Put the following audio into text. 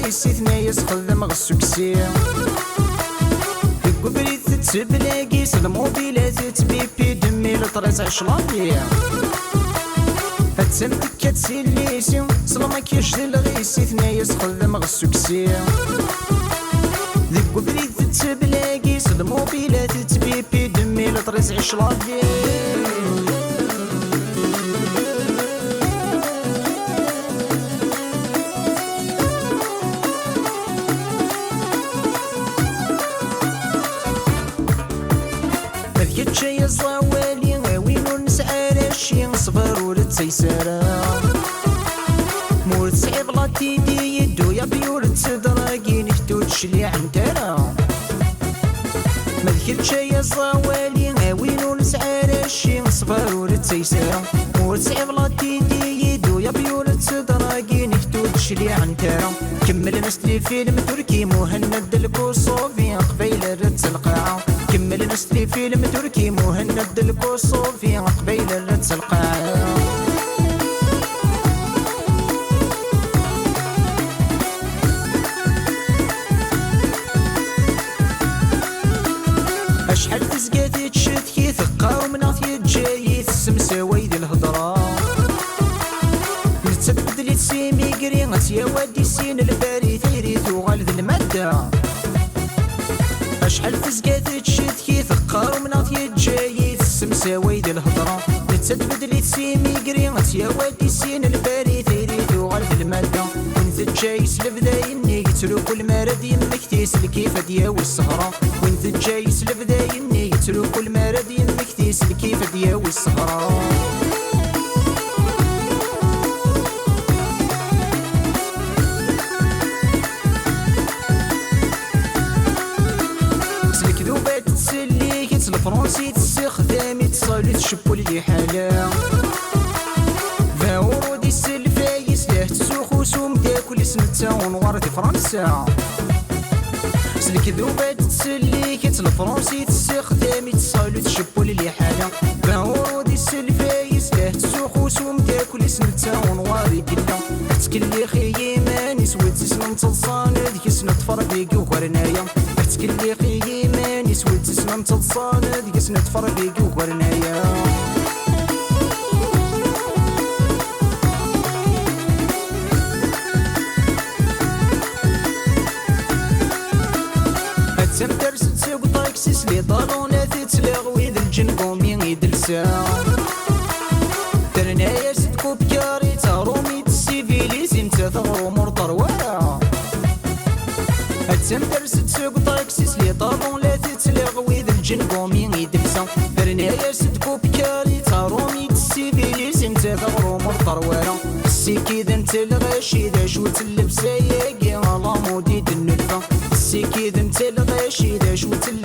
غيسي ثنايا سخدم غسوكسي كبريت تبلاقي الموبيلات تبيبي دمي لطريس عشلاطي هتسمتك كتسيليسي سلامك يشتل غيسي ثنايا سخدم غسوكسي ذيك كبريت تبلاقي الموبيلات تبيبي دمي لطريس عشلاطي شي الصوالي وين نسعى رشي صفر ورد سيسارة مورد صعيب لا تيدي يدو يا بيورد سدراقي نكتو تشلي عنترا مذكر شي الصوالي وين نسعى رشي صفر ورد سيسارة مورد صعيب لا تيدي يدو يا بيورد سدراقي نكتو تشلي عنترا كمل نسلي فيلم تركي مهند الكوصوفي قبيل رد القاعة كمل نسلي فيلم تركي مهند الكوصوفي قبيل الرد القاعة أشحال تزقاتي تشتكي ثقة ومناطي تجاي السمساوي ديال الهضرة نتبدلي تسيمي قريغت يا وادي سين الباري ثيري ثوغال ذي المادة أشحال تزقاتي تشتكي ثقة ومناطي تجاي السمساوي ديال الهضرة نتبدلي تسيمي قريغت يا وادي سين الباري ثيري ثوغال ذي المادة وانت جاي سلف يني قتلو كل مرض يمك تيسل كيف دياوي السهرة وانت جاي سلف يني قتلو كل مرض يمك تيسل كيف دياوي السهرة سلك ذوبات تسلي كيت الفرنسي تستخدمي تصالي تشبو لي حالة ورودي السلفايس ليه تسوق وسوم تاكل سنتا ونوار دي فرنسا سلك ذوبات تسلي كيت الفرنسي تستخدمي تصالو تشبو لي حالة ورودي السلفايس ليه تسوق وسوم تاكل سنتا ونوار كلا تكلي خيماني سويت سنم تصان ديك سنة تفرقيقي وكورنايا تكلي خيماني سويت سنم تصان ديك سنة تفرقيقي وكورنايا تمتر ستسوق طاكسيس لي طالونات تلاغوي ذا الجن قومي يدلسا ترنايا ستكوب كاري تارومي تسيفيلي سمتا ثغرو مرطر ورا تمتر ستسوق طاكسيس لي طالونات تلاغوي ذا الجن قومي يدلسا ترنايا ستكوب كاري تارومي تسيفيلي سمتا ثغرو مرطر ورا السيكيد انت الغاشي ذا شو تلبسا ياقي على مودي النلفة السيكيد انت الغاشي ذا شو تلبسا